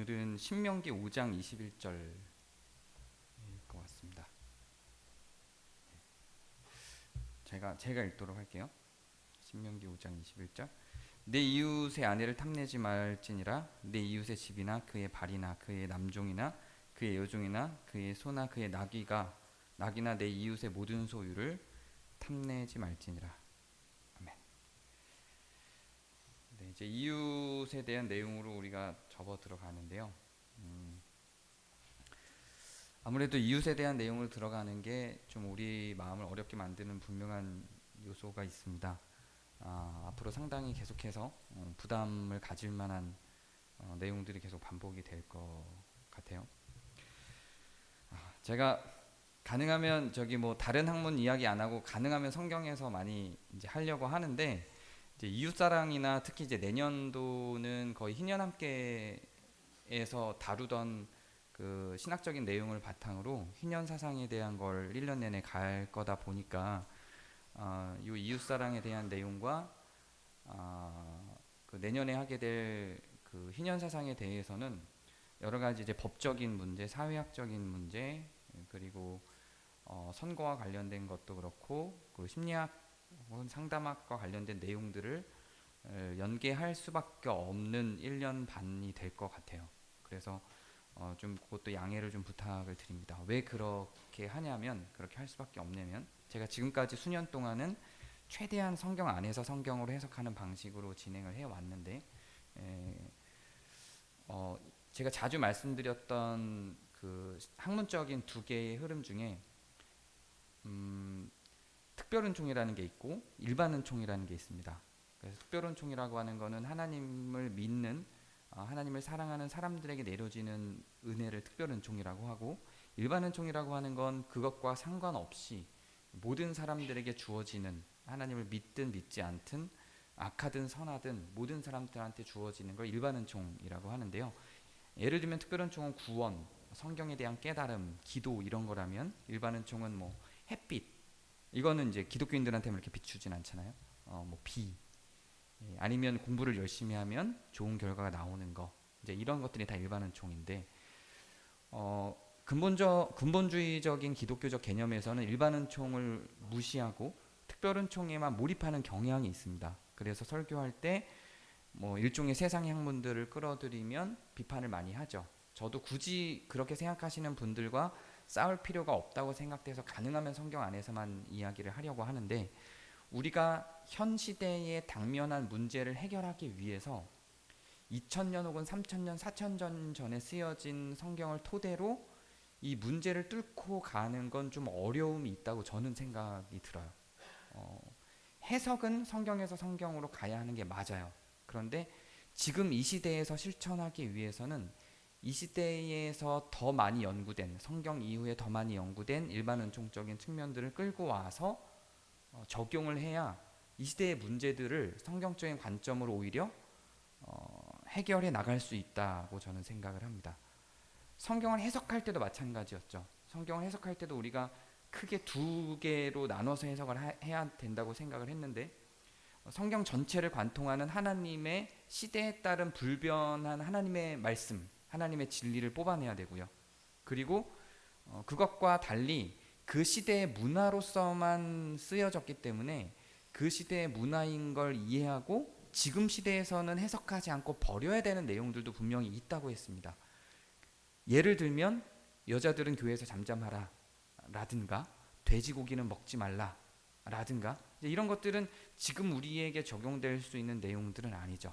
오늘은 신명기 5장 21절일 것 같습니다. 제가 읽도록 할게요. 신명기 5장 21절. 내 이웃의 아내를 탐내지 말지니라. 내 이웃의 집이나 그의 발이나 그의 남종이나 그의 여종이나 그의 소나 그의 낙이나 내 이웃의 모든 소유를 탐내지 말지니라. 아멘. 네, 이제 이웃에 대한 내용으로 우리가 접어 들어가는데요. 아무래도 이웃에 대한 내용을 들어가는 게 좀 우리 마음을 어렵게 만드는 분명한 요소가 있습니다. 앞으로 상당히 계속해서 부담을 가질 만한 내용들이 계속 반복이 될 것 같아요. 제가 가능하면 다른 학문 이야기 안 하고 가능하면 성경에서 많이 이제 하려고 하는데, 이제 이웃사랑이나 특히 이제 내년도는 거의 희년 함께에서 다루던 그 신학적인 내용을 바탕으로 희년 사상에 대한 걸 1년 내내 갈 거다 보니까 이 이웃사랑에 대한 내용과 그 내년에 하게 될 그 희년 사상에 대해서는 여러 가지 이제 법적인 문제, 사회학적인 문제, 그리고 선거와 관련된 것도 그렇고 그 심리학 혹은 상담학과 관련된 내용들을 연계할 수밖에 없는 1년 반이 될 것 같아요. 그래서 좀 그것도 양해를 좀 부탁을 드립니다. 왜 그렇게 하냐면, 그렇게 할 수밖에 없냐면, 제가 지금까지 수년 동안은 최대한 성경 안에서 성경으로 해석하는 방식으로 진행을 해왔는데, 제가 자주 말씀드렸던 그 학문적인 두 개의 흐름 중에 특별은총이라는 게 있고 일반은총이라는 게 있습니다. 그래서 특별은총이라고 하는 거는 하나님을 믿는, 하나님을 사랑하는 사람들에게 내려지는 은혜를 특별은총이라고 하고, 일반은총이라고 하는 건 그것과 상관없이 모든 사람들에게 주어지는, 하나님을 믿든 믿지 않든 악하든 선하든 모든 사람들한테 주어지는 걸 일반은총이라고 하는데요. 예를 들면 특별은총은 구원, 성경에 대한 깨달음, 기도 이런 거라면, 일반은총은 뭐 햇빛, 이거는 이제 기독교인들한테는 이렇게 비추진 않잖아요. 비, 아니면 공부를 열심히 하면 좋은 결과가 나오는 거, 이제 이런 것들이 다 일반은총인데, 근본주의적인 기독교적 개념에서는 일반은총을 무시하고 특별은총에만 몰입하는 경향이 있습니다. 그래서 설교할 때 뭐 일종의 세상 학문들을 끌어들이면 비판을 많이 하죠. 저도 굳이 그렇게 생각하시는 분들과 싸울 필요가 없다고 생각돼서 가능하면 성경 안에서만 이야기를 하려고 하는데, 우리가 현 시대에 당면한 문제를 해결하기 위해서 2000년 혹은 3000년, 4000년 전에 쓰여진 성경을 토대로 이 문제를 뚫고 가는 건 좀 어려움이 있다고 저는 생각이 들어요. 해석은 성경에서 성경으로 가야 하는 게 맞아요. 그런데 지금 이 시대에서 실천하기 위해서는 이 시대에서 더 많이 연구된, 성경 이후에 더 많이 연구된 일반은총적인 측면들을 끌고 와서 적용을 해야 이 시대의 문제들을 성경적인 관점으로 오히려 해결해 나갈 수 있다고 저는 생각을 합니다. 성경을 해석할 때도 마찬가지였죠. 성경을 해석할 때도 우리가 크게 두 개로 나눠서 해석을 해야 된다고 생각을 했는데, 성경 전체를 관통하는 하나님의 시대에 따른 불변한 하나님의 말씀, 하나님의 진리를 뽑아내야 되고요. 그리고 그것과 달리 그 시대의 문화로서만 쓰여졌기 때문에 그 시대의 문화인 걸 이해하고 지금 시대에서는 해석하지 않고 버려야 되는 내용들도 분명히 있다고 했습니다. 예를 들면 여자들은 교회에서 잠잠하라 라든가, 돼지고기는 먹지 말라 라든가, 이런 것들은 지금 우리에게 적용될 수 있는 내용들은 아니죠.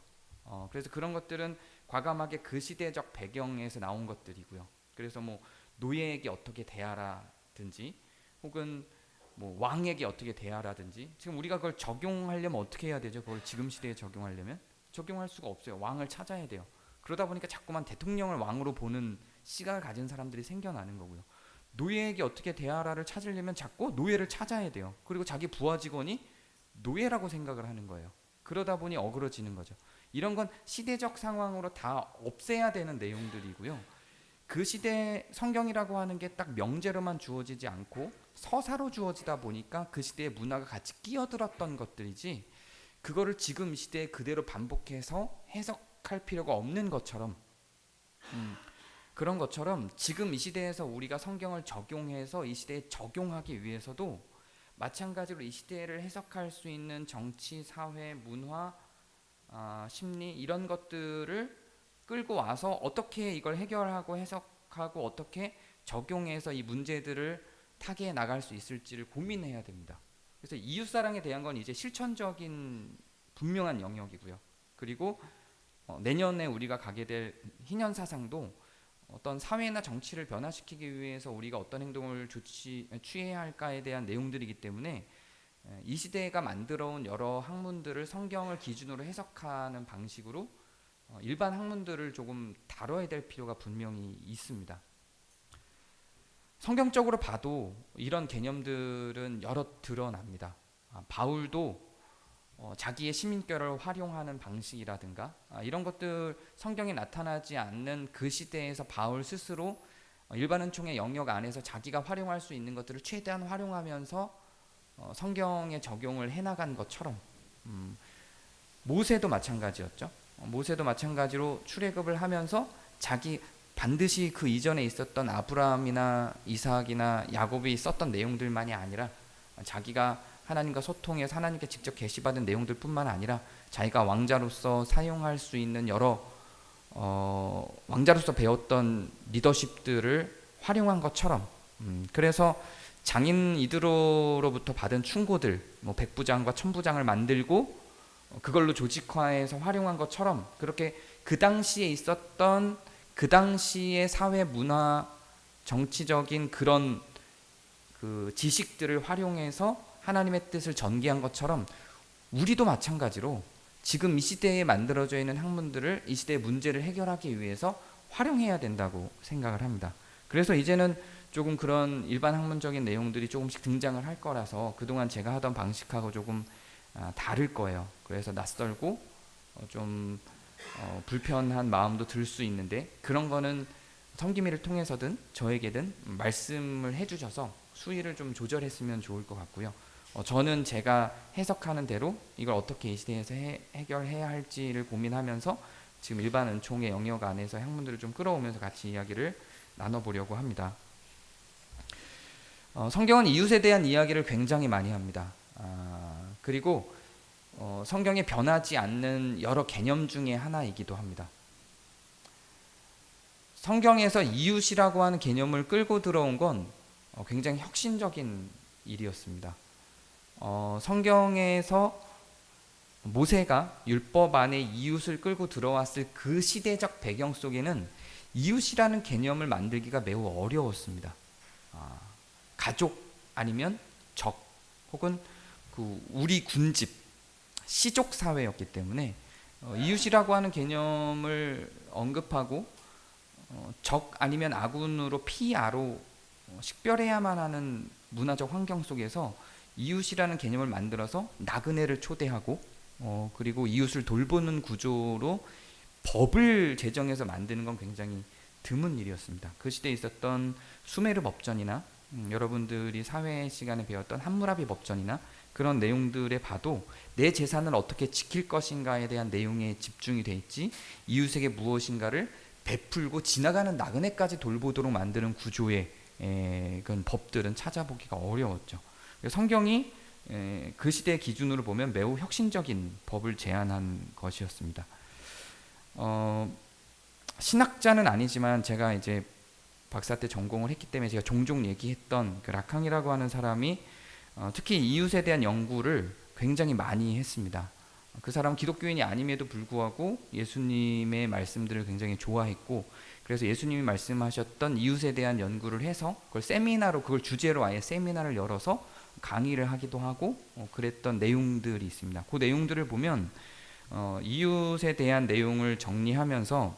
그래서 그런 것들은 과감하게 그 시대적 배경에서 나온 것들이고요. 그래서 뭐 노예에게 어떻게 대하라든지, 혹은 뭐 왕에게 어떻게 대하라든지, 지금 우리가 그걸 적용하려면 어떻게 해야 되죠? 그걸 지금 시대에 적용하려면 적용할 수가 없어요. 왕을 찾아야 돼요. 그러다 보니까 자꾸만 대통령을 왕으로 보는 시각을 가진 사람들이 생겨나는 거고요. 노예에게 어떻게 대하라를 찾으려면 자꾸 노예를 찾아야 돼요. 그리고 자기 부하 직원이 노예라고 생각을 하는 거예요. 그러다 보니 어그러지는 거죠. 이런 건 시대적 상황으로 다 없애야 되는 내용들이고요. 그 시대 성경이라고 하는 게 딱 명제로만 주어지지 않고 서사로 주어지다 보니까 그 시대의 문화가 같이 끼어들었던 것들이지, 그거를 지금 시대에 그대로 반복해서 해석할 필요가 없는 것처럼 그런 것처럼 지금 이 시대에서 우리가 성경을 적용해서 이 시대에 적용하기 위해서도 마찬가지로 이 시대를 해석할 수 있는 정치, 사회, 문화, 심리 이런 것들을 끌고 와서 어떻게 이걸 해결하고 해석하고 어떻게 적용해서 이 문제들을 타개해 나갈 수 있을지를 고민해야 됩니다. 그래서 이웃사랑에 대한 건 이제 실천적인 분명한 영역이고요. 그리고 내년에 우리가 가게 될 희년 사상도 어떤 사회나 정치를 변화시키기 위해서 우리가 어떤 행동을 취해야 할까에 대한 내용들이기 때문에 이 시대가 만들어온 여러 학문들을 성경을 기준으로 해석하는 방식으로 일반 학문들을 조금 다뤄야 될 필요가 분명히 있습니다. 성경적으로 봐도 이런 개념들은 여러 드러납니다. 바울도 자기의 시민권을 활용하는 방식이라든가 이런 것들 성경에 나타나지 않는 그 시대에서 바울 스스로 일반 은총의 영역 안에서 자기가 활용할 수 있는 것들을 최대한 활용하면서 성경에 적용을 해나간 것처럼 모세도 마찬가지였죠. 모세도 마찬가지로 출애굽을 하면서 자기 반드시 그 이전에 있었던 아브라함이나 이삭이나 야곱이 썼던 내용들만이 아니라 자기가 하나님과 소통해서 하나님께 직접 계시받은 내용들뿐만 아니라 자기가 왕자로서 사용할 수 있는 여러 왕자로서 배웠던 리더십들을 활용한 것처럼 그래서 장인 이드로로부터 받은 충고들 백부장과 천부장을 만들고 그걸로 조직화해서 활용한 것처럼 그렇게 그 당시에 있었던 그 당시의 사회 문화 정치적인 그런 그 지식들을 활용해서 하나님의 뜻을 전개한 것처럼 우리도 마찬가지로 지금 이 시대에 만들어져 있는 학문들을 이 시대의 문제를 해결하기 위해서 활용해야 된다고 생각을 합니다. 그래서 이제는 조금 그런 일반 학문적인 내용들이 조금씩 등장을 할 거라서 그동안 제가 하던 방식하고 조금 다를 거예요. 그래서 낯설고 좀 불편한 마음도 들 수 있는데 그런 거는 성기미를 통해서든 저에게든 말씀을 해주셔서 수위를 좀 조절했으면 좋을 것 같고요. 저는 제가 해석하는 대로 이걸 어떻게 이 시대에서 해결해야 할지를 고민하면서 지금 일반 은총의 영역 안에서 학문들을 좀 끌어오면서 같이 이야기를 나눠보려고 합니다. 성경은 이웃에 대한 이야기를 굉장히 많이 합니다. 그리고 성경에 변하지 않는 여러 개념 중에 하나이기도 합니다. 성경에서 이웃이라고 하는 개념을 끌고 들어온 건 굉장히 혁신적인 일이었습니다. 성경에서 모세가 율법 안에 이웃을 끌고 들어왔을 그 시대적 배경 속에는 이웃이라는 개념을 만들기가 매우 어려웠습니다. 가족 아니면 적 혹은 그 우리 군집 시족 사회였기 때문에 이웃이라고 하는 개념을 언급하고 적 아니면 아군으로 피아로 식별해야만 하는 문화적 환경 속에서 이웃이라는 개념을 만들어서 나그네를 초대하고 그리고 이웃을 돌보는 구조로 법을 제정해서 만드는 건 굉장히 드문 일이었습니다. 그 시대에 있었던 수메르 법전이나 여러분들이 사회 시간에 배웠던 함무라비 법전이나 그런 내용들에 봐도 내 재산을 어떻게 지킬 것인가에 대한 내용에 집중이 돼 있지 이웃에게 무엇인가를 베풀고 지나가는 나그네까지 돌보도록 만드는 구조의 그런 법들은 찾아보기가 어려웠죠. 성경이 그 시대의 기준으로 보면 매우 혁신적인 법을 제안한 것이었습니다. 신학자는 아니지만 제가 이제 박사 때 전공을 했기 때문에 제가 종종 얘기했던 그 라캉이라고 하는 사람이 특히 이웃에 대한 연구를 굉장히 많이 했습니다. 그 사람은 기독교인이 아님에도 불구하고 예수님의 말씀들을 굉장히 좋아했고 그래서 예수님이 말씀하셨던 이웃에 대한 연구를 해서 그걸 세미나로 그걸 주제로 아예 세미나를 열어서 강의를 하기도 하고 그랬던 내용들이 있습니다. 그 내용들을 보면 이웃에 대한 내용을 정리하면서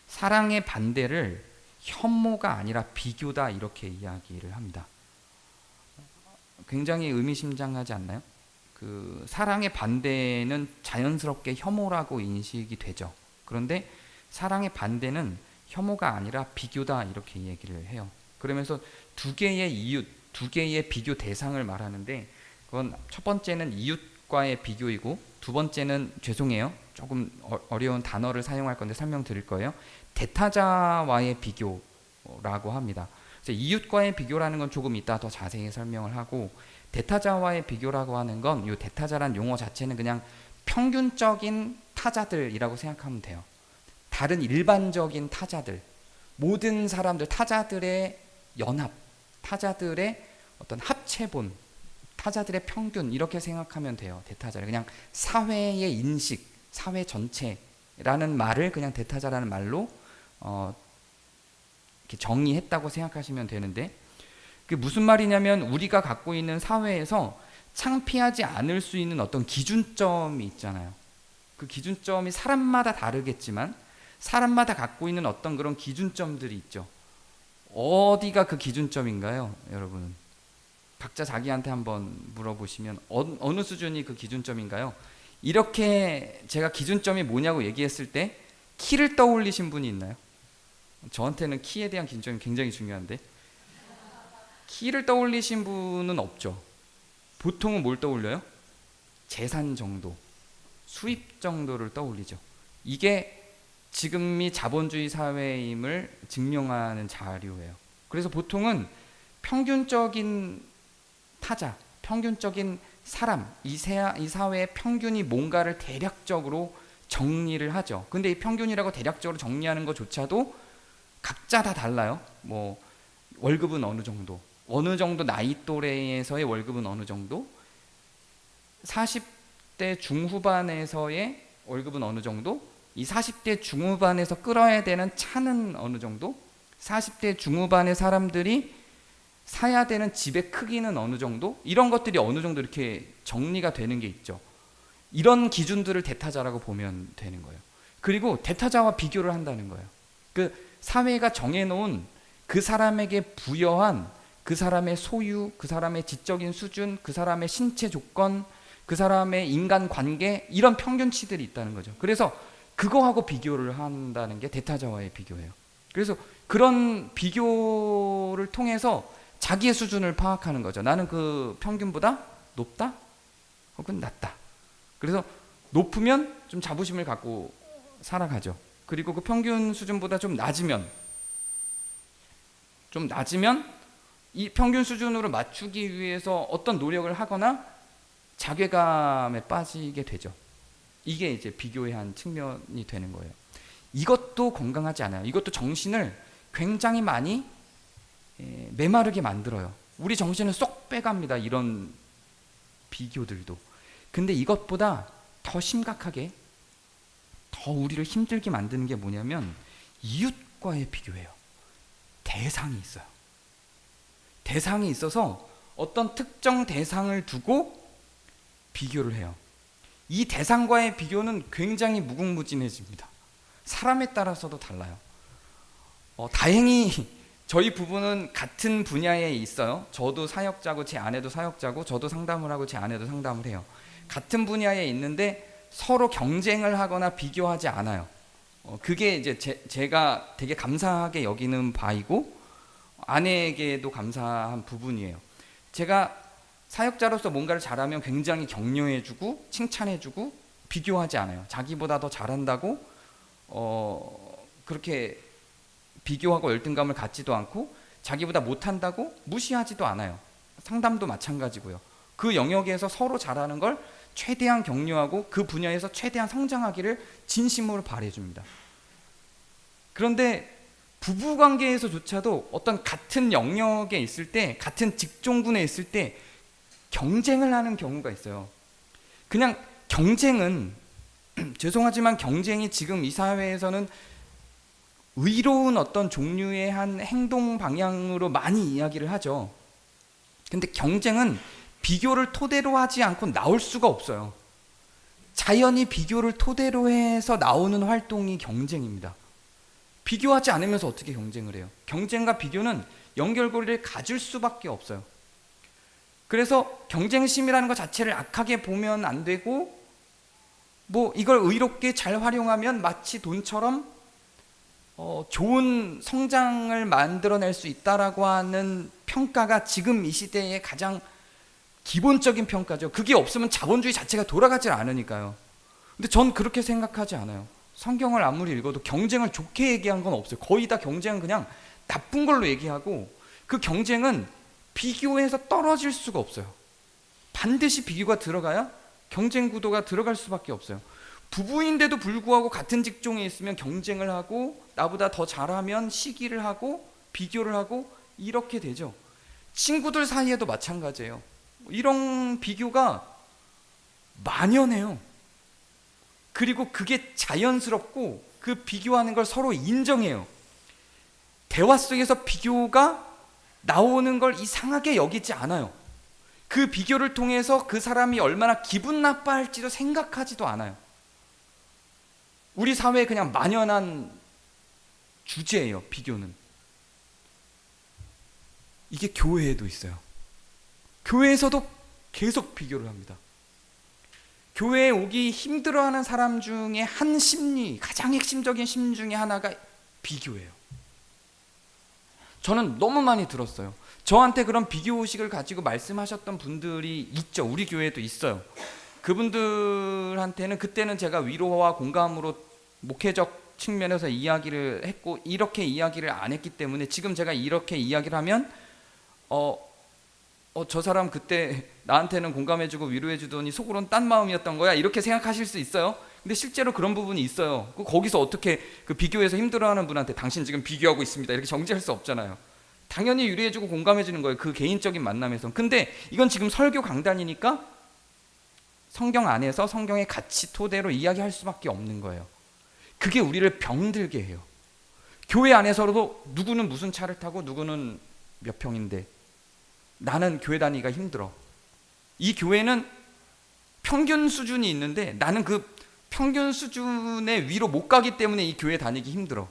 사랑의 반대를 혐오가 아니라 비교다 이렇게 이야기를 합니다. 굉장히 의미심장하지 않나요? 그 사랑의 반대는 자연스럽게 혐오라고 인식이 되죠. 그런데 사랑의 반대는 혐오가 아니라 비교다 이렇게 얘기를 해요. 그러면서 두 개의 이웃, 두 개의 비교 대상을 말하는데 그건 첫 번째는 이웃과의 비교이고 두 번째는 죄송해요. 조금 어려운 단어를 사용할 건데 설명드릴 거예요. 대타자와의 비교라고 합니다. 그래서 이웃과의 비교라는 건 조금 이따 더 자세히 설명을 하고, 대타자와의 비교라고 하는 건 이 대타자란 용어 자체는 그냥 평균적인 타자들이라고 생각하면 돼요. 다른 일반적인 타자들, 모든 사람들, 타자들의 연합, 타자들의 어떤 합체본, 타자들의 평균, 이렇게 생각하면 돼요. 대타자를 그냥 사회의 인식, 사회 전체라는 말을 그냥 대타자라는 말로 이렇게 정의했다고 생각하시면 되는데, 그게 무슨 말이냐면 우리가 갖고 있는 사회에서 창피하지 않을 수 있는 어떤 기준점이 있잖아요. 그 기준점이 사람마다 다르겠지만 사람마다 갖고 있는 어떤 그런 기준점들이 있죠. 어디가 그 기준점인가요, 여러분? 각자 자기한테 한번 물어보시면 어느 수준이 그 기준점인가요? 이렇게 제가 기준점이 뭐냐고 얘기했을 때 키를 떠올리신 분이 있나요? 저한테는 키에 대한 기준점이 굉장히 중요한데, 키를 떠올리신 분은 없죠. 보통은 뭘 떠올려요? 재산 정도, 수입 정도를 떠올리죠. 이게 지금이 자본주의 사회임을 증명하는 자료예요. 그래서 보통은 평균적인 타자, 평균적인 사람, 이 사회의 평균이 뭔가를 대략적으로 정리를 하죠. 근데 이 평균이라고 대략적으로 정리하는 것조차도 각자 다 달라요. 뭐 월급은 어느 정도 나이 또래에서의 월급은 어느 정도, 40대 중후반에서의 월급은 어느 정도, 이 40대 중후반에서 끌어야 되는 차는 어느 정도, 40대 중후반의 사람들이 사야 되는 집의 크기는 어느 정도, 이런 것들이 어느 정도 이렇게 정리가 되는 게 있죠. 이런 기준들을 대타자라고 보면 되는 거예요. 그리고 대타자와 비교를 한다는 거예요. 그 사회가 정해놓은 그 사람에게 부여한 그 사람의 소유, 그 사람의 지적인 수준, 그 사람의 신체 조건, 그 사람의 인간관계, 이런 평균치들이 있다는 거죠. 그래서 그거하고 비교를 한다는 게 대타자와의 비교예요. 그래서 그런 비교를 통해서 자기의 수준을 파악하는 거죠. 나는 그 평균보다 높다? 혹은 낮다. 그래서 높으면 좀 자부심을 갖고 살아가죠. 그리고 그 평균 수준보다 좀 낮으면 이 평균 수준으로 맞추기 위해서 어떤 노력을 하거나 자괴감에 빠지게 되죠. 이게 이제 비교의 한 측면이 되는 거예요. 이것도 건강하지 않아요. 이것도 정신을 굉장히 많이 메마르게 만들어요. 우리 정신을 쏙 빼갑니다, 이런 비교들도. 근데 이것보다 더 심각하게, 더 우리를 힘들게 만드는 게 뭐냐면 이웃과의 비교예요. 대상이 있어요. 대상이 있어서 어떤 특정 대상을 두고 비교를 해요. 이 대상과의 비교는 굉장히 무궁무진해집니다. 사람에 따라서도 달라요. 다행히 저희 부부는 같은 분야에 있어요. 저도 사역자고 제 아내도 사역자고, 저도 상담을 하고 제 아내도 상담을 해요. 같은 분야에 있는데 서로 경쟁을 하거나 비교하지 않아요. 그게 이제 제가 되게 감사하게 여기는 바이고 아내에게도 감사한 부분이에요. 제가 사역자로서 뭔가를 잘하면 굉장히 격려해주고 칭찬해주고 비교하지 않아요. 자기보다 더 잘한다고 그렇게 비교하고 열등감을 갖지도 않고, 자기보다 못한다고 무시하지도 않아요. 상담도 마찬가지고요. 그 영역에서 서로 잘하는 걸 최대한 격려하고 그 분야에서 최대한 성장하기를 진심으로 바라줍니다. 그런데 부부관계에서조차도 어떤 같은 영역에 있을 때, 같은 직종군에 있을 때 경쟁을 하는 경우가 있어요. 그냥 경쟁은 죄송하지만 경쟁이 지금 이 사회에서는 의로운 어떤 종류의 한 행동 방향으로 많이 이야기를 하죠. 근데 경쟁은 비교를 토대로 하지 않고 나올 수가 없어요. 자연히 비교를 토대로 해서 나오는 활동이 경쟁입니다. 비교하지 않으면서 어떻게 경쟁을 해요? 경쟁과 비교는 연결고리를 가질 수밖에 없어요. 그래서 경쟁심이라는 것 자체를 악하게 보면 안 되고, 뭐 이걸 의롭게 잘 활용하면 마치 돈처럼 좋은 성장을 만들어낼 수 있다라고 하는 평가가 지금 이 시대의 가장 기본적인 평가죠. 그게 없으면 자본주의 자체가 돌아가질 않으니까요. 근데 전 그렇게 생각하지 않아요. 성경을 아무리 읽어도 경쟁을 좋게 얘기한 건 없어요. 거의 다 경쟁은 그냥 나쁜 걸로 얘기하고, 그 경쟁은 비교해서 떨어질 수가 없어요. 반드시 비교가 들어가야 경쟁 구도가 들어갈 수밖에 없어요. 부부인데도 불구하고 같은 직종에 있으면 경쟁을 하고, 나보다 더 잘하면 시기를 하고 비교를 하고, 이렇게 되죠. 친구들 사이에도 마찬가지예요. 이런 비교가 만연해요. 그리고 그게 자연스럽고, 그 비교하는 걸 서로 인정해요. 대화 속에서 비교가 나오는 걸 이상하게 여기지 않아요. 그 비교를 통해서 그 사람이 얼마나 기분 나빠할지도 생각하지도 않아요. 우리 사회에 그냥 만연한 주제예요, 비교는. 이게 교회에도 있어요. 교회에서도 계속 비교를 합니다. 교회에 오기 힘들어하는 사람 중에 한 심리, 가장 핵심적인 심리 중에 하나가 비교예요. 저는 너무 많이 들었어요. 저한테 그런 비교의식을 가지고 말씀하셨던 분들이 있죠. 우리 교회에도 있어요. 그분들한테는 그때는 제가 위로와 공감으로 목회적 측면에서 이야기를 했고, 이렇게 이야기를 안 했기 때문에 지금 제가 이렇게 이야기를 하면 저 사람 그때 나한테는 공감해주고 위로해주더니 속으로는 딴 마음이었던 거야, 이렇게 생각하실 수 있어요. 근데 실제로 그런 부분이 있어요. 거기서 어떻게 그 비교해서 힘들어하는 분한테 당신 지금 비교하고 있습니다 이렇게 정지할 수 없잖아요. 당연히 위로해주고 공감해주는 거예요, 그 개인적인 만남에서. 근데 이건 지금 설교 강단이니까 성경 안에서 성경의 가치 토대로 이야기할 수밖에 없는 거예요. 그게 우리를 병들게 해요. 교회 안에서도 누구는 무슨 차를 타고 누구는 몇 평인데 나는 교회 다니기가 힘들어. 이 교회는 평균 수준이 있는데 나는 그 평균 수준의 위로 못 가기 때문에 이 교회 다니기 힘들어.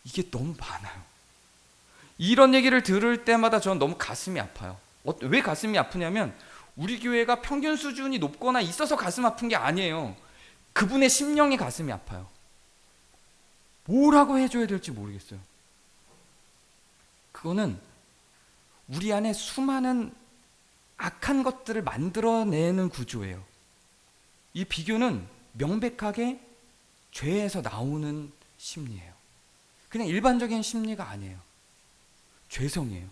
이게 너무 많아요. 이런 얘기를 들을 때마다 저는 너무 가슴이 아파요. 왜 가슴이 아프냐면 우리 교회가 평균 수준이 높거나 있어서 가슴 아픈 게 아니에요. 그분의 심령이 가슴이 아파요. 뭐라고 해줘야 될지 모르겠어요. 그거는 우리 안에 수많은 악한 것들을 만들어내는 구조예요. 이 비교는 명백하게 죄에서 나오는 심리예요. 그냥 일반적인 심리가 아니에요. 죄성이에요.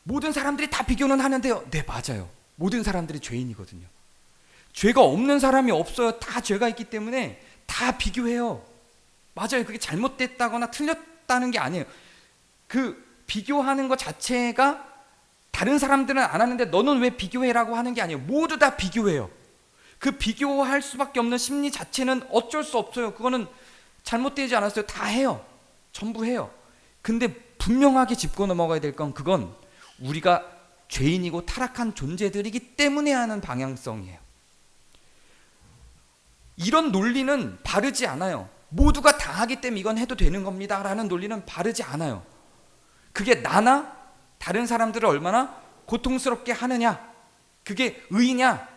모든 사람들이 다 비교는 하는데요. 네, 맞아요. 모든 사람들이 죄인이거든요. 죄가 없는 사람이 없어요. 다 죄가 있기 때문에 다 비교해요. 맞아요. 그게 잘못됐다거나 틀렸다는 게 아니에요. 그 비교하는 것 자체가 다른 사람들은 안 하는데 너는 왜 비교해라고 하는 게 아니에요. 모두 다 비교해요. 그 비교할 수밖에 없는 심리 자체는 어쩔 수 없어요. 그거는 잘못되지 않았어요. 다 해요. 전부 해요. 근데 분명하게 짚고 넘어가야 될 건 그건 우리가 죄인이고 타락한 존재들이기 때문에 하는 방향성이에요. 이런 논리는 바르지 않아요. 모두가 다 하기 때문에 이건 해도 되는 겁니다 라는 논리는 바르지 않아요. 그게 나나 다른 사람들을 얼마나 고통스럽게 하느냐, 그게 의냐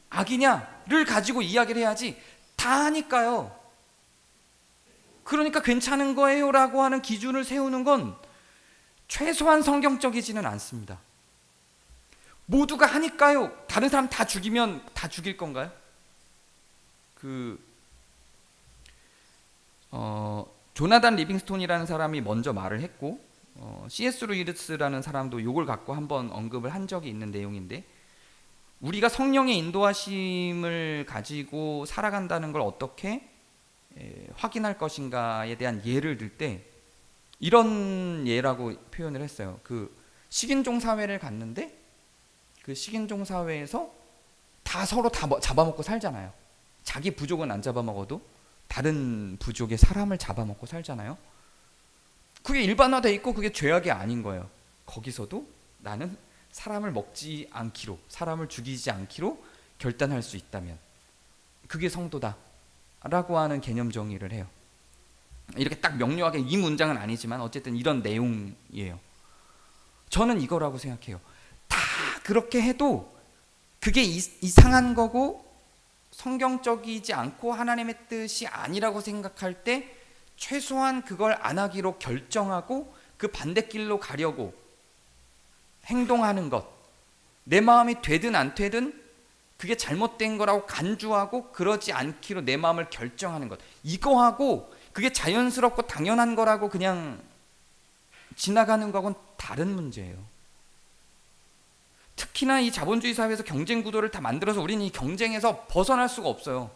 악이냐를 가지고 이야기를 해야지 다 하니까요. 그러니까 괜찮은 거예요 라고 하는 기준을 세우는 건 최소한 성경적이지는 않습니다. 모두가 하니까요. 다른 사람 다 죽이면 다 죽일 건가요? 조나단 리빙스톤이라는 사람이 먼저 말을 했고, C.S. 루이스라는 사람도 이걸 갖고 한번 언급을 한 적이 있는 내용인데, 우리가 성령의 인도하심을 가지고 살아간다는 걸 어떻게 확인할 것인가에 대한 예를 들 때 이런 예라고 표현을 했어요. 그 식인종 사회를 갔는데 그 식인종 사회에서 다 서로 다 잡아먹고 살잖아요. 자기 부족은 안 잡아먹어도 다른 부족의 사람을 잡아먹고 살잖아요. 그게 일반화돼 있고 그게 죄악이 아닌 거예요. 거기서도 나는 사람을 먹지 않기로, 사람을 죽이지 않기로 결단할 수 있다면 그게 성도다 라고 하는 개념 정의를 해요. 이렇게 딱 명료하게 이 문장은 아니지만 어쨌든 이런 내용이에요. 저는 이거라고 생각해요. 다 그렇게 해도 그게 이상한 거고 성경적이지 않고 하나님의 뜻이 아니라고 생각할 때 최소한 그걸 안 하기로 결정하고 그 반대길로 가려고 행동하는 것, 내 마음이 되든 안 되든 그게 잘못된 거라고 간주하고 그러지 않기로 내 마음을 결정하는 것. 이거하고 그게 자연스럽고 당연한 거라고 그냥 지나가는 거하고는 다른 문제예요. 특히나 이 자본주의 사회에서 경쟁 구도를 다 만들어서 우리는 이 경쟁에서 벗어날 수가 없어요.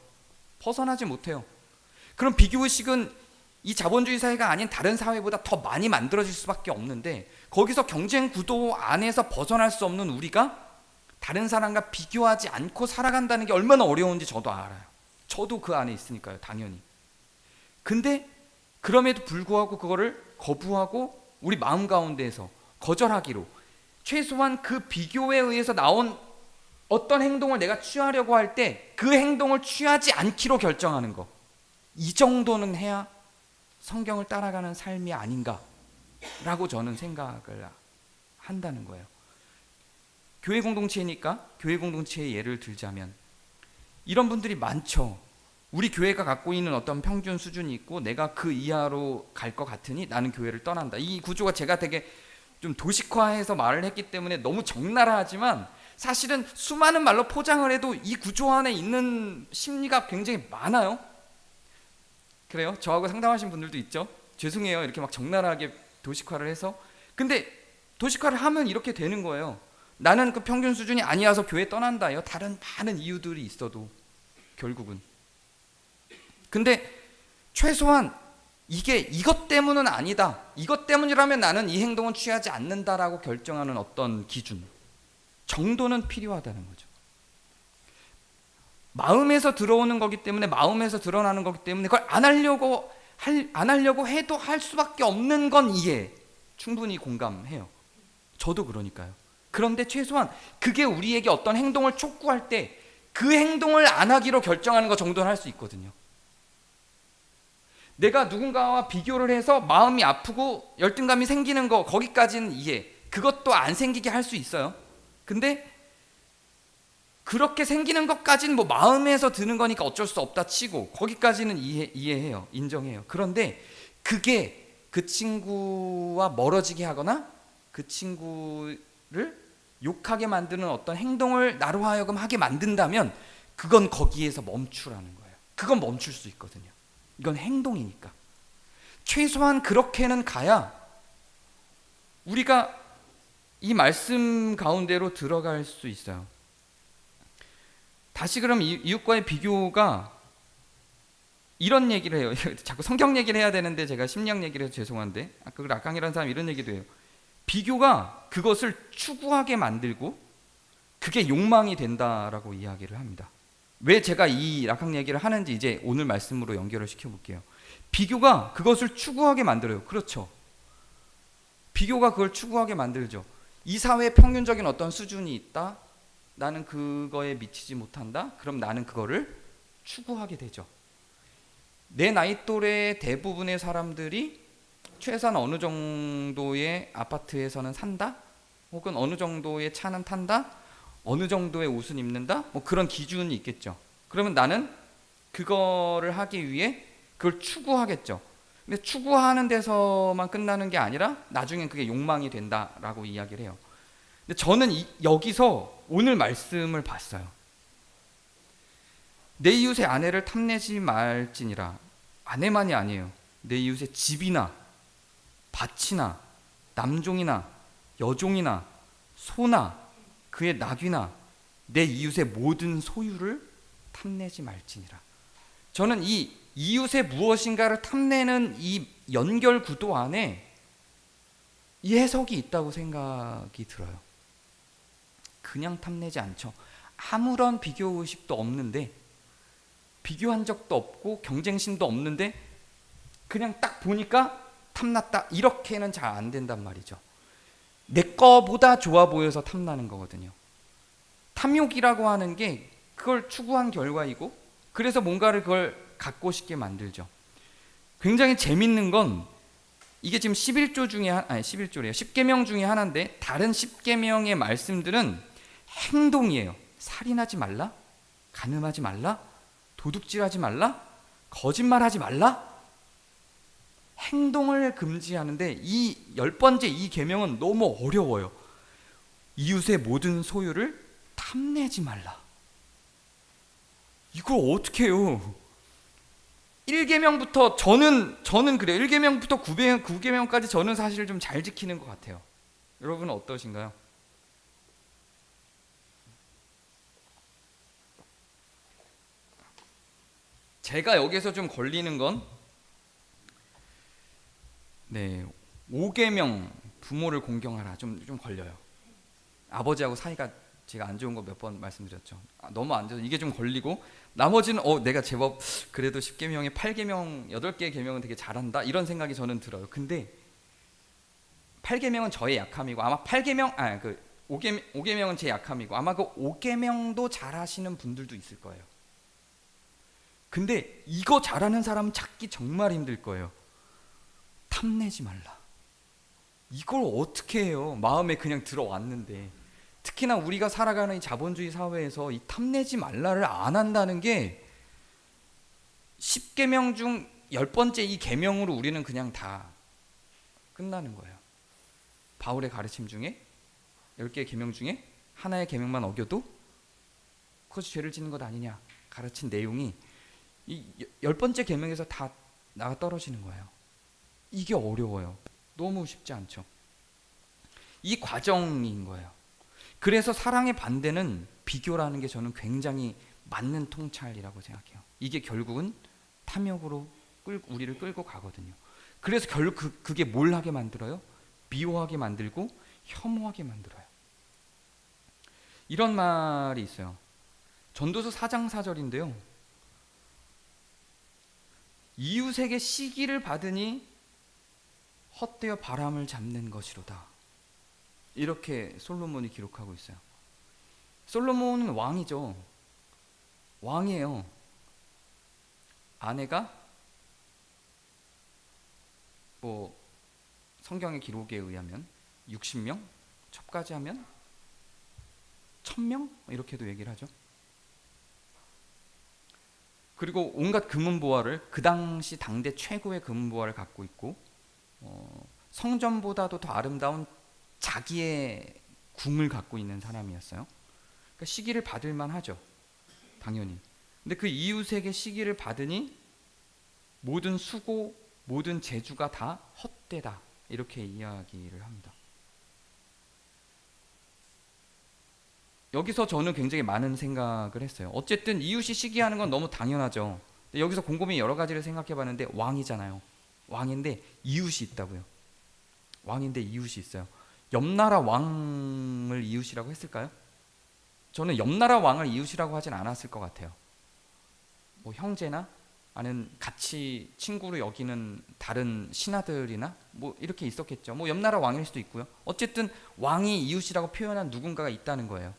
벗어나지 못해요. 그럼 비교의식은 이 자본주의 사회가 아닌 다른 사회보다 더 많이 만들어질 수밖에 없는데, 거기서 경쟁 구도 안에서 벗어날 수 없는 우리가 다른 사람과 비교하지 않고 살아간다는 게 얼마나 어려운지 저도 알아요. 저도 그 안에 있으니까요, 당연히. 근데 그럼에도 불구하고 그거를 거부하고 우리 마음 가운데에서 거절하기로, 최소한 그 비교에 의해서 나온 어떤 행동을 내가 취하려고 할 때 그 행동을 취하지 않기로 결정하는 거, 이 정도는 해야 성경을 따라가는 삶이 아닌가라고 저는 생각을 한다는 거예요. 교회 공동체니까 교회 공동체의 예를 들자면 이런 분들이 많죠. 우리 교회가 갖고 있는 어떤 평균 수준이 있고 내가 그 이하로 갈 것 같으니 나는 교회를 떠난다. 이 구조가 제가 되게 좀 도식화해서 말을 했기 때문에 너무 적나라하지만 사실은 수많은 말로 포장을 해도 이 구조 안에 있는 심리가 굉장히 많아요. 그래요? 저하고 상담하신 분들도 있죠. 죄송해요, 이렇게 막 적나라하게 도식화를 해서. 근데 도식화를 하면 이렇게 되는 거예요. 나는 그 평균 수준이 아니어서 교회 떠난다요. 다른 많은 이유들이 있어도 결국은. 근데 최소한 이게 이것 때문은 아니다, 이것 때문이라면 나는 이 행동은 취하지 않는다라고 결정하는 어떤 기준 정도는 필요하다는 거죠. 마음에서 들어오는 거기 때문에, 마음에서 드러나는 거기 때문에 그걸 안 하려고 해도 할 수밖에 없는 건 이해, 충분히 공감해요. 저도 그러니까요. 그런데 최소한 그게 우리에게 어떤 행동을 촉구할 때 그 행동을 안 하기로 결정하는 것 정도는 할 수 있거든요. 내가 누군가와 비교를 해서 마음이 아프고 열등감이 생기는 거, 거기까지는 이해. 그것도 안 생기게 할 수 있어요. 근데 그렇게 생기는 것까지는 뭐 마음에서 드는 거니까 어쩔 수 없다 치고 거기까지는 이해해요. 인정해요. 그런데 그게 그 친구와 멀어지게 하거나 그 친구를 욕하게 만드는 어떤 행동을 나로 하여금 하게 만든다면 그건 거기에서 멈추라는 거예요. 그건 멈출 수 있거든요. 이건 행동이니까. 최소한 그렇게는 가야 우리가 이 말씀 가운데로 들어갈 수 있어요. 다시 그럼 이웃과의 비교가 이런 얘기를 해요. 자꾸 성경 얘기를 해야 되는데 제가 심리학 얘기를 해서 죄송한데, 아까 그 락강이라는 사람이 이런 얘기도 해요. 비교가 그것을 추구하게 만들고 그게 욕망이 된다라고 이야기를 합니다. 왜 제가 이 락강 얘기를 하는지 이제 오늘 말씀으로 연결을 시켜볼게요. 비교가 그것을 추구하게 만들어요. 그렇죠. 비교가 그걸 추구하게 만들죠. 이 사회의 평균적인 어떤 수준이 있다, 나는 그거에 미치지 못한다, 그럼 나는 그거를 추구하게 되죠. 내 나이 또래 대부분의 사람들이 최소한 어느 정도의 아파트에서는 산다, 혹은 어느 정도의 차는 탄다, 어느 정도의 옷은 입는다, 뭐 그런 기준이 있겠죠. 그러면 나는 그거를 하기 위해 그걸 추구하겠죠. 근데 추구하는 데서만 끝나는 게 아니라 나중엔 그게 욕망이 된다라고 이야기를 해요. 근데 저는 여기서 오늘 말씀을 봤어요. 내 이웃의 아내를 탐내지 말지니라. 아내만이 아니에요. 내 이웃의 집이나 밭이나 남종이나 여종이나 소나 그의 낙이나 내 이웃의 모든 소유를 탐내지 말지니라. 저는 이 이웃의 무엇인가를 탐내는 이 연결 구도 안에 이 해석이 있다고 생각이 들어요. 그냥 탐내지 않죠. 아무런 비교의식도 없는데, 비교한 적도 없고 경쟁심도 없는데 그냥 딱 보니까 탐났다, 이렇게는 잘 안 된단 말이죠. 내 거보다 좋아 보여서 탐나는 거거든요. 탐욕이라고 하는 게 그걸 추구한 결과이고, 그래서 뭔가를 그걸 갖고 싶게 만들죠. 굉장히 재밌는 건 이게 지금 11조 중에 11조래요. 10계명 중에 하나인데 다른 10계명의 말씀들은 행동이에요. 살인하지 말라, 간음하지 말라, 도둑질하지 말라, 거짓말하지 말라. 행동을 금지하는데 이 10번째 이 계명은 너무 어려워요. 이웃의 모든 소유를 탐내지 말라. 이걸 어떻게 해요? 1계명부터 저는 그래요. 1계명부터 9계명까지 저는 사실 좀 잘 지키는 것 같아요. 여러분은 어떠신가요? 제가 여기서 좀 걸리는 건 5계명 부모를 공경하라 좀 걸려요. 아버지하고 사이가 제가 안 좋은 거 몇 번 말씀드렸죠. 너무 안 좋아서 이게 좀 걸리고, 나머지는 내가 제법 그래도 10계명에 8계명 8개 계명은 되게 잘한다 이런 생각이 저는 들어요. 근데 8계명은 저의 약함이고, 아마 5계명은 제 약함이고, 아마 그 5계명도 잘하시는 분들도 있을 거예요. 근데 이거 잘하는 사람 찾기 정말 힘들 거예요. 탐내지 말라. 이걸 어떻게 해요? 마음에 그냥 들어왔는데. 특히나 우리가 살아가는 이 자본주의 사회에서 이 탐내지 말라를 안 한다는 게 10계명 중 10번째 이 계명으로 우리는 그냥 다 끝나는 거예요. 바울의 가르침 중에 10개의 계명 중에 하나의 계명만 어겨도 그것이 죄를 짓는 것 아니냐 가르친 내용이 이 10번째 계명에서 다 나가 떨어지는 거예요. 이게 어려워요. 너무 쉽지 않죠. 이 과정인 거예요. 그래서 사랑의 반대는 비교라는 게 저는 굉장히 맞는 통찰이라고 생각해요. 이게 결국은 탐욕으로 우리를 끌고 가거든요. 그래서 결국 그게 뭘 하게 만들어요? 미워하게 만들고 혐오하게 만들어요. 이런 말이 있어요. 전도서 4장 4절인데요. 이웃에게 시기를 받으니 헛되어 바람을 잡는 것이로다. 이렇게 솔로몬이 기록하고 있어요. 솔로몬은 왕이죠. 왕이에요. 아내가 성경의 기록에 의하면 60명, 첩까지 하면 1000명 이렇게도 얘기를 하죠. 그리고 온갖 금은보화를, 그 당시 당대 최고의 금은보화를 갖고 있고, 성전보다도 더 아름다운 자기의 궁을 갖고 있는 사람이었어요. 그러니까 시기를 받을 만하죠, 당연히. 근데 그 이웃에게 시기를 받으니 모든 수고, 모든 재주가 다 헛되다, 이렇게 이야기를 합니다. 여기서 저는 굉장히 많은 생각을 했어요. 어쨌든 이웃이 시기하는 건 너무 당연하죠. 근데 여기서 곰곰이 여러 가지를 생각해 봤는데, 왕이잖아요. 왕인데 이웃이 있다고요. 왕인데 이웃이 있어요. 옆나라 왕을 이웃이라고 했을까요? 저는 옆나라 왕을 이웃이라고 하진 않았을 것 같아요. 형제나 아니면 같이 친구로 여기는 다른 신하들이나 이렇게 있었겠죠. 옆나라 왕일 수도 있고요. 어쨌든 왕이 이웃이라고 표현한 누군가가 있다는 거예요.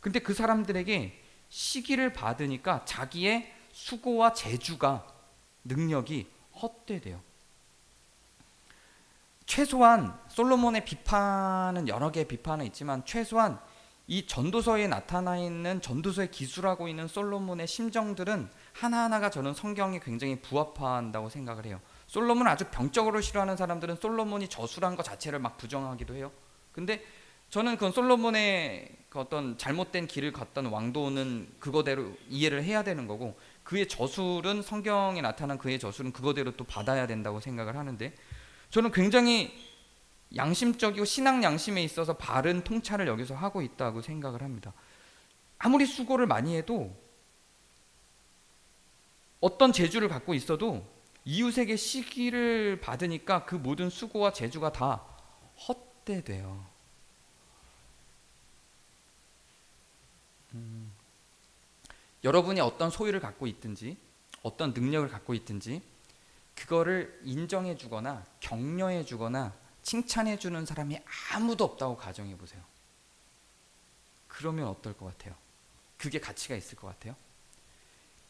근데 그 사람들에게 시기를 받으니까 자기의 수고와 재주가, 능력이 헛되대요. 최소한 솔로몬의 비판은, 여러 개의 비판은 있지만, 최소한 이 전도서에 나타나 있는, 전도서에 기술하고 있는 솔로몬의 심정들은 하나하나가 저는 성경에 굉장히 부합한다고 생각을 해요. 솔로몬을 아주 병적으로 싫어하는 사람들은 솔로몬이 저술한 것 자체를 막 부정하기도 해요. 근데 저는 그건 솔로몬의 그 어떤 잘못된 길을 갔던 왕도는 그거대로 이해를 해야 되는 거고, 그의 저술은, 성경에 나타난 그의 저술은 그거대로 또 받아야 된다고 생각을 하는데, 저는 굉장히 양심적이고 신앙 양심에 있어서 바른 통찰을 여기서 하고 있다고 생각을 합니다. 아무리 수고를 많이 해도, 어떤 재주를 갖고 있어도 이웃에게 시기를 받으니까 그 모든 수고와 재주가 다 헛되돼요. 여러분이 어떤 소유를 갖고 있든지, 어떤 능력을 갖고 있든지, 그거를 인정해 주거나 격려해 주거나 칭찬해 주는 사람이 아무도 없다고 가정해 보세요. 그러면 어떨 것 같아요? 그게 가치가 있을 것 같아요?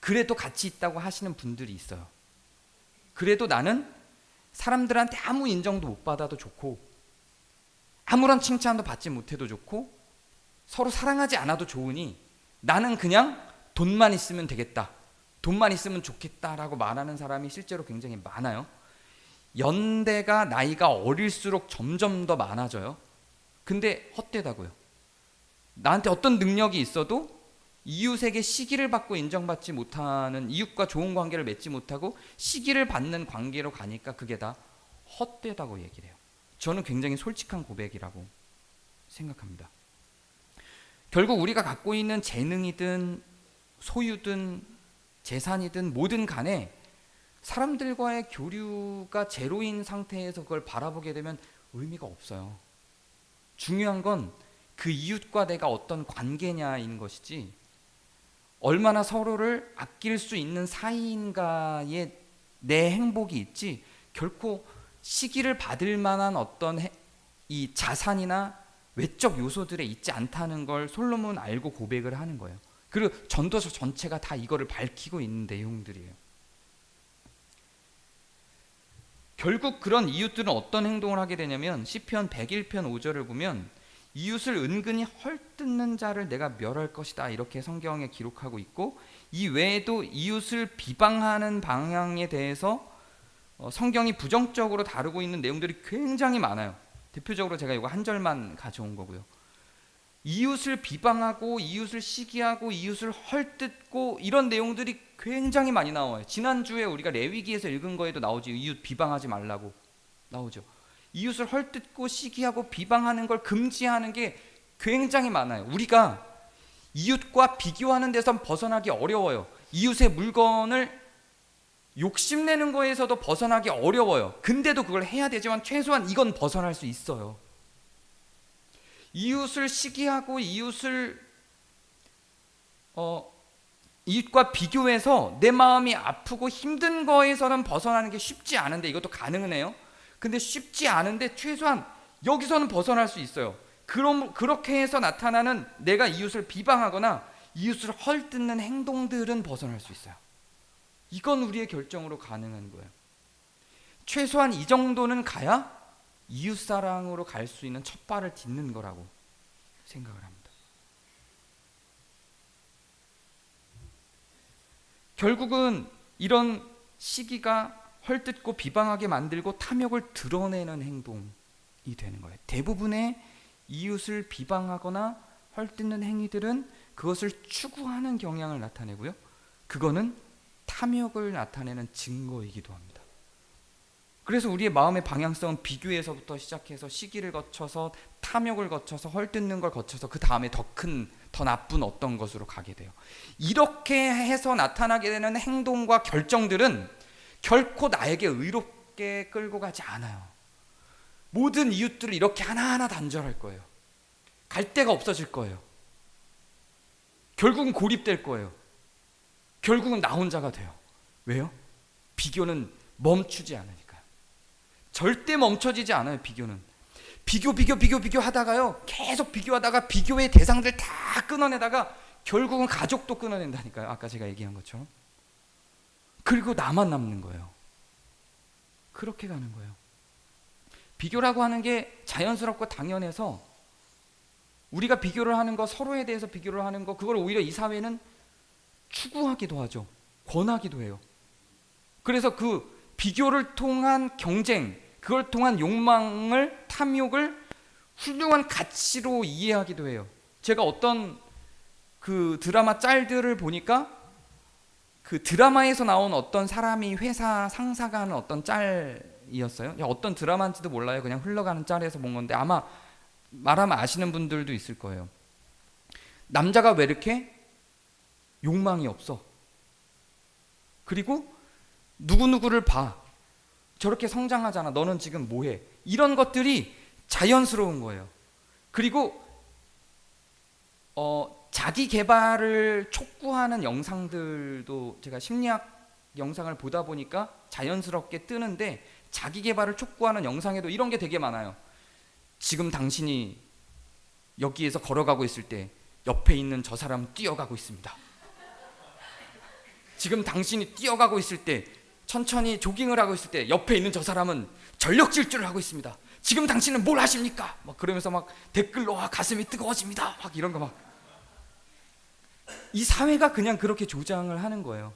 그래도 가치 있다고 하시는 분들이 있어요. 그래도 나는 사람들한테 아무 인정도 못 받아도 좋고, 아무런 칭찬도 받지 못해도 좋고, 서로 사랑하지 않아도 좋으니 나는 그냥 돈만 있으면 되겠다, 돈만 있으면 좋겠다라고 말하는 사람이 실제로 굉장히 많아요. 연대가 나이가 어릴수록 점점 더 많아져요. 근데 헛되다고요. 나한테 어떤 능력이 있어도 이웃에게 시기를 받고 인정받지 못하는, 이웃과 좋은 관계를 맺지 못하고 시기를 받는 관계로 가니까 그게 다 헛되다고 얘기를 해요. 저는 굉장히 솔직한 고백이라고 생각합니다. 결국 우리가 갖고 있는 재능이든 소유든 재산이든 뭐든 간에 사람들과의 교류가 제로인 상태에서 그걸 바라보게 되면 의미가 없어요. 중요한 건 그 이웃과 내가 어떤 관계냐인 것이지, 얼마나 서로를 아낄 수 있는 사이인가에 내 행복이 있지, 결코 시기를 받을 만한 어떤 이 자산이나 외적 요소들에 있지 않다는 걸 솔로몬은 알고 고백을 하는 거예요. 그리고 전도서 전체가 다 이거를 밝히고 있는 내용들이에요. 결국 그런 이웃들은 어떤 행동을 하게 되냐면, 시편 101편 5절을 보면 이웃을 은근히 헐뜯는 자를 내가 멸할 것이다, 이렇게 성경에 기록하고 있고, 이 외에도 이웃을 비방하는 방향에 대해서 성경이 부정적으로 다루고 있는 내용들이 굉장히 많아요. 대표적으로 제가 이거 한 절만 가져온 거고요. 이웃을 비방하고 이웃을 시기하고 이웃을 헐뜯고 이런 내용들이 굉장히 많이 나와요. 지난주에 우리가 레위기에서 읽은 거에도 나오죠. 이웃 비방하지 말라고 나오죠. 이웃을 헐뜯고 시기하고 비방하는 걸 금지하는 게 굉장히 많아요. 우리가 이웃과 비교하는 데선 벗어나기 어려워요. 이웃의 물건을 욕심내는 거에서도 벗어나기 어려워요. 근데도 그걸 해야 되지만 최소한 이건 벗어날 수 있어요. 이웃을 시기하고 이웃과 비교해서 내 마음이 아프고 힘든 거에서는 벗어나는 게 쉽지 않은데, 이것도 가능은 해요. 근데 쉽지 않은데 최소한 여기서는 벗어날 수 있어요. 그렇게 해서 나타나는 내가 이웃을 비방하거나 이웃을 헐뜯는 행동들은 벗어날 수 있어요. 이건 우리의 결정으로 가능한 거예요. 최소한 이 정도는 가야 이웃사랑으로 갈 수 있는 첫 발을 딛는 거라고 생각을 합니다. 결국은 이런 시기가 헐뜯고 비방하게 만들고 탐욕을 드러내는 행동이 되는 거예요. 대부분의 이웃을 비방하거나 헐뜯는 행위들은 그것을 추구하는 경향을 나타내고요, 그거는 탐욕을 나타내는 증거이기도 합니다. 그래서 우리의 마음의 방향성은 비교에서부터 시작해서 시기를 거쳐서 탐욕을 거쳐서 헐뜯는 걸 거쳐서 그 다음에 더 나쁜 어떤 것으로 가게 돼요. 이렇게 해서 나타나게 되는 행동과 결정들은 결코 나에게 의롭게 끌고 가지 않아요. 모든 이웃들을 이렇게 하나하나 단절할 거예요. 갈 데가 없어질 거예요. 결국은 고립될 거예요. 결국은 나 혼자가 돼요. 왜요? 비교는 멈추지 않으니까요. 절대 멈춰지지 않아요. 비교는 비교 하다가요, 계속 비교하다가 비교의 대상들 다 끊어내다가 결국은 가족도 끊어낸다니까요. 아까 제가 얘기한 것처럼. 그리고 나만 남는 거예요. 그렇게 가는 거예요. 비교라고 하는 게 자연스럽고 당연해서 우리가 비교를 하는 거, 서로에 대해서 비교를 하는 거, 그걸 오히려 이 사회는 추구하기도 하죠. 권하기도 해요. 그래서 그 비교를 통한 경쟁, 그걸 통한 욕망을, 탐욕을 훌륭한 가치로 이해하기도 해요. 제가 어떤 그 드라마 짤들을 보니까 그 드라마에서 나온 어떤 사람이 회사 상사가 하는 어떤 짤이었어요. 어떤 드라마인지도 몰라요. 그냥 흘러가는 짤에서 본 건데 아마 말하면 아시는 분들도 있을 거예요. 남자가 왜 이렇게 욕망이 없어? 그리고 누구누구를 봐. 저렇게 성장하잖아. 너는 지금 뭐해? 이런 것들이 자연스러운 거예요. 그리고 자기 개발을 촉구하는 영상들도 제가 심리학 영상을 보다 보니까 자연스럽게 뜨는데, 자기 개발을 촉구하는 영상에도 이런 게 되게 많아요. 지금 당신이 여기에서 걸어가고 있을 때 옆에 있는 저 사람은 뛰어가고 있습니다. 지금 당신이 뛰어가고 있을 때, 천천히 조깅을 하고 있을 때 옆에 있는 저 사람은 전력 질주를 하고 있습니다. 지금 당신은 뭘 하십니까? 막 그러면서 막 댓글로 가슴이 뜨거워집니다. 막 이런 거 막. 이 사회가 그냥 그렇게 조장을 하는 거예요.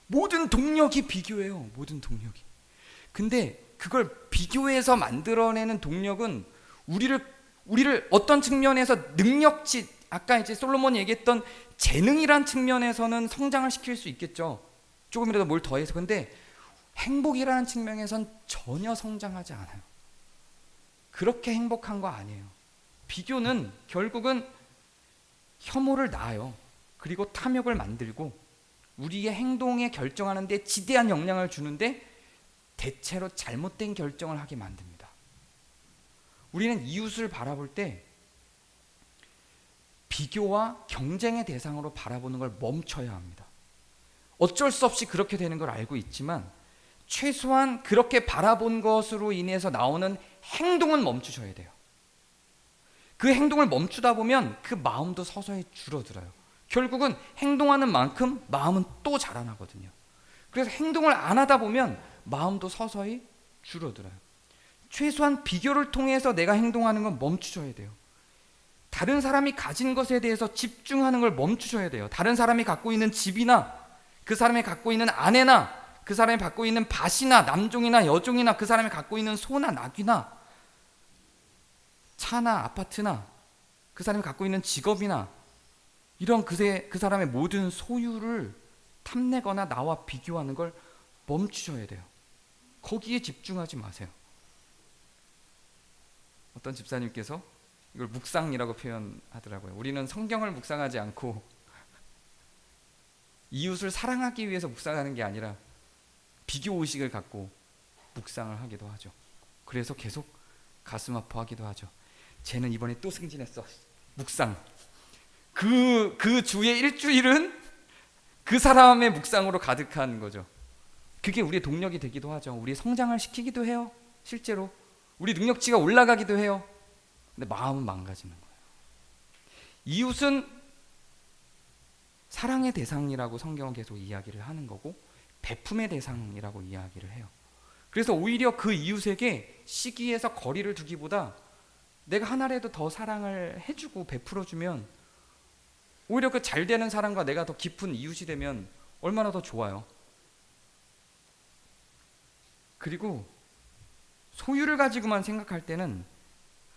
모든 동력이 비교예요. 모든 동력이. 근데 그걸 비교해서 만들어내는 동력은 우리를 어떤 측면에서 능력치 아까 이제 솔로몬이 얘기했던 재능이란 측면에서는 성장을 시킬 수 있겠죠. 조금이라도 뭘 더해서. 근데 행복이라는 측면에선 전혀 성장하지 않아요. 그렇게 행복한 거 아니에요. 비교는 결국은 혐오를 낳아요. 그리고 탐욕을 만들고 우리의 행동에 결정하는 데 지대한 영향을 주는데 대체로 잘못된 결정을 하게 만듭니다. 우리는 이웃을 바라볼 때 비교와 경쟁의 대상으로 바라보는 걸 멈춰야 합니다. 어쩔 수 없이 그렇게 되는 걸 알고 있지만 최소한 그렇게 바라본 것으로 인해서 나오는 행동은 멈추셔야 돼요. 그 행동을 멈추다 보면 그 마음도 서서히 줄어들어요. 결국은 행동하는 만큼 마음은 또 자라나거든요. 그래서 행동을 안 하다 보면 마음도 서서히 줄어들어요. 최소한 비교를 통해서 내가 행동하는 건 멈추셔야 돼요. 다른 사람이 가진 것에 대해서 집중하는 걸 멈추셔야 돼요. 다른 사람이 갖고 있는 집이나 그 사람이 갖고 있는 아내나 그 사람이 갖고 있는 밭이나 남종이나 여종이나 그 사람이 갖고 있는 소나 낙이나 차나 아파트나 그 사람이 갖고 있는 직업이나 이런 그 사람의 모든 소유를 탐내거나 나와 비교하는 걸 멈추셔야 돼요. 거기에 집중하지 마세요. 어떤 집사님께서 이걸 묵상이라고 표현하더라고요. 우리는 성경을 묵상하지 않고 이웃을 사랑하기 위해서 묵상하는 게 아니라 비교의식을 갖고 묵상을 하기도 하죠. 그래서 계속 가슴 아파하기도 하죠. 쟤는 이번에 또 승진했어. 묵상. 그 주의 일주일은 그 사람의 묵상으로 가득한 거죠. 그게 우리의 동력이 되기도 하죠. 우리 성장을 시키기도 해요. 실제로 우리 능력치가 올라가기도 해요. 근데 마음은 망가지는 거예요. 이웃은 사랑의 대상이라고 성경은 계속 이야기를 하는 거고 베품의 대상이라고 이야기를 해요. 그래서 오히려 그 이웃에게 시기에서 거리를 두기보다 내가 하나라도 더 사랑을 해주고 베풀어주면 오히려 그 잘 되는 사람과 내가 더 깊은 이웃이 되면 얼마나 더 좋아요. 그리고 소유를 가지고만 생각할 때는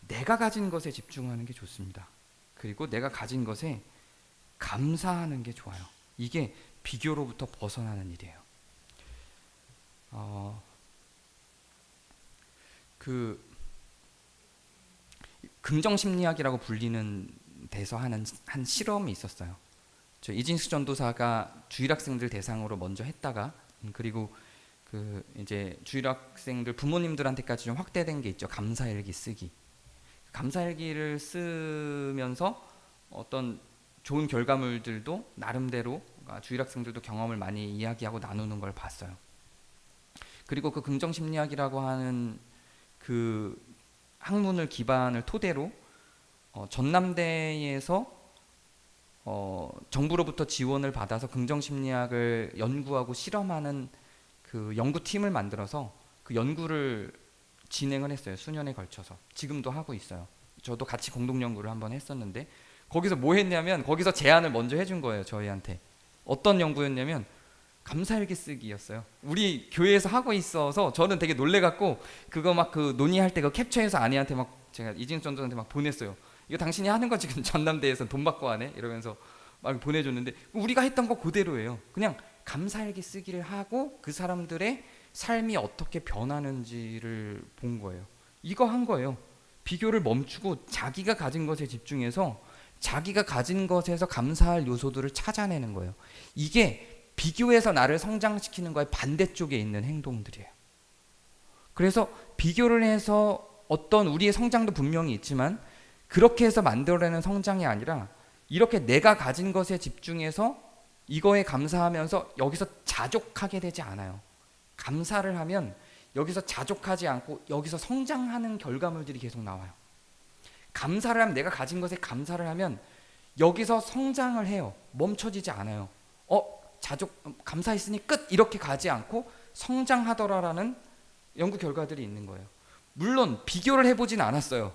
내가 가진 것에 집중하는 게 좋습니다. 그리고 내가 가진 것에 감사하는 게 좋아요. 이게 비교로부터 벗어나는 일이에요. 그 긍정심리학이라고 불리는 데서 하는 한 실험이 있었어요. 저 이진숙 전도사가 주일학생들 대상으로 먼저 했다가 그리고 그 이제 주일학생들 부모님들한테까지 좀 확대된 게 있죠. 감사일기 쓰기. 감사일기를 쓰면서 어떤 좋은 결과물들도 나름대로 주일학생들도 경험을 많이 이야기하고 나누는 걸 봤어요. 그리고 그 긍정심리학이라고 하는 그 학문을 기반을 토대로 전남대에서 정부로부터 지원을 받아서 긍정심리학을 연구하고 실험하는 그 연구팀을 만들어서 그 연구를 진행을 했어요. 수년에 걸쳐서. 지금도 하고 있어요. 저도 같이 공동 연구를 한번 했었는데 거기서 뭐 했냐면 거기서 제안을 먼저 해준 거예요. 저희한테. 어떤 연구였냐면 감사일기 쓰기였어요. 우리 교회에서 하고 있어서 저는 되게 놀래갖고 그거 막 그 논의할 때 그 캡처해서 아내한테 막 제가 이진숙 전도사한테 막 보냈어요. 이거 당신이 하는 거 지금 전남대에서 돈 받고 하네? 이러면서 막 보내줬는데 우리가 했던 거 그대로예요. 그냥 감사일기 쓰기를 하고 그 사람들의 삶이 어떻게 변하는지를 본 거예요. 이거 한 거예요. 비교를 멈추고 자기가 가진 것에 집중해서 자기가 가진 것에서 감사할 요소들을 찾아내는 거예요. 이게 비교해서 나를 성장시키는 거에 반대쪽에 있는 행동들이에요. 그래서 비교를 해서 어떤 우리의 성장도 분명히 있지만 그렇게 해서 만들어내는 성장이 아니라 이렇게 내가 가진 것에 집중해서 이거에 감사하면서 여기서 자족하게 되지 않아요. 감사를 하면 여기서 자족하지 않고 여기서 성장하는 결과물들이 계속 나와요. 감사를 하면 내가 가진 것에 감사를 하면 여기서 성장을 해요. 멈춰지지 않아요. 감사했으니 끝 이렇게 가지 않고 성장하더라라는 연구 결과들이 있는 거예요. 물론 비교를 해보진 않았어요.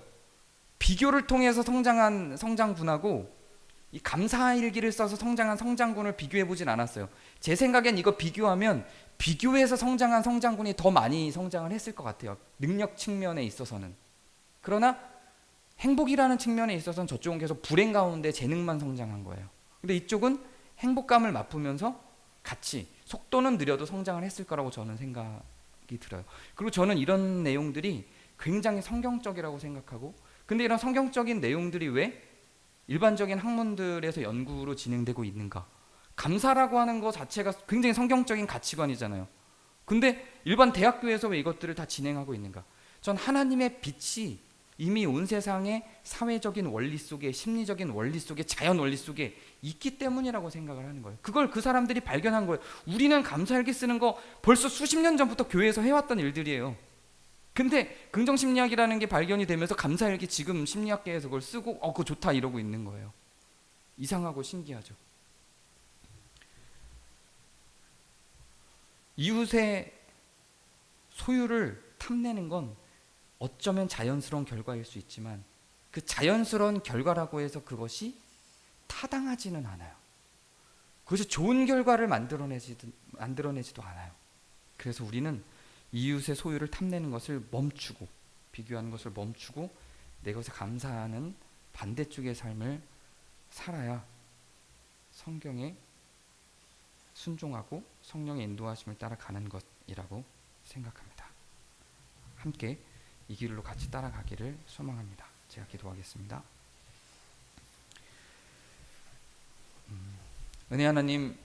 비교를 통해서 성장한 성장군하고 이 감사일기를 써서 성장한 성장군을 비교해보진 않았어요. 제 생각엔 이거 비교하면 비교해서 성장한 성장군이 더 많이 성장을 했을 것 같아요. 능력 측면에 있어서는. 그러나 행복이라는 측면에 있어서는 저쪽은 계속 불행 가운데 재능만 성장한 거예요. 근데 이쪽은 행복감을 맛보면서 같이 속도는 느려도 성장을 했을 거라고 저는 생각이 들어요. 그리고 저는 이런 내용들이 굉장히 성경적이라고 생각하고, 근데 이런 성경적인 내용들이 왜 일반적인 학문들에서 연구로 진행되고 있는가? 감사라고 하는 것 자체가 굉장히 성경적인 가치관이잖아요. 근데 일반 대학교에서 왜 이것들을 다 진행하고 있는가? 전 하나님의 빛이 이미 온 세상의 사회적인 원리 속에, 심리적인 원리 속에, 자연 원리 속에 있기 때문이라고 생각을 하는 거예요. 그걸 그 사람들이 발견한 거예요. 우리는 감사일기 쓰는 거 벌써 수십 년 전부터 교회에서 해왔던 일들이에요. 근데 긍정심리학이라는 게 발견이 되면서 감사일기 지금 심리학계에서 그걸 쓰고 그거 좋다 이러고 있는 거예요. 이상하고 신기하죠. 이웃의 소유를 탐내는 건 어쩌면 자연스러운 결과일 수 있지만 그 자연스러운 결과라고 해서 그것이 타당하지는 않아요. 그것이 좋은 결과를 만들어내지도 않아요. 그래서 우리는 이웃의 소유를 탐내는 것을 멈추고, 비교하는 것을 멈추고 내 것에 감사하는 반대쪽의 삶을 살아야 성경에 순종하고 성령의 인도하심을 따라가는 것이라고 생각합니다. 함께 이 길로 같이 따라가기를 소망합니다. 제가 기도하겠습니다. 은혜 하나님,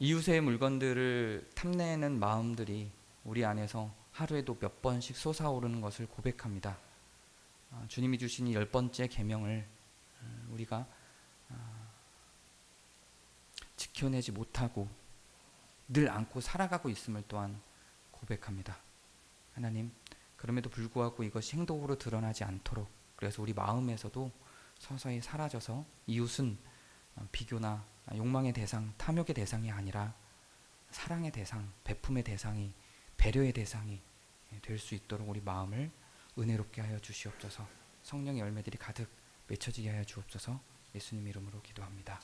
이웃의 물건들을 탐내는 마음들이 우리 안에서 하루에도 몇 번씩 솟아오르는 것을 고백합니다. 주님이 주신 이 10번째 계명을 우리가 지켜내지 못하고 늘 안고 살아가고 있음을 또한 고백합니다. 하나님, 그럼에도 불구하고 이것이 행동으로 드러나지 않도록, 그래서 우리 마음에서도 서서히 사라져서 이웃은 비교나 욕망의 대상, 탐욕의 대상이 아니라 사랑의 대상, 베품의 대상이, 배려의 대상이 될 수 있도록 우리 마음을 은혜롭게 하여 주시옵소서. 성령의 열매들이 가득 맺혀지게 하여 주옵소서. 예수님 이름으로 기도합니다.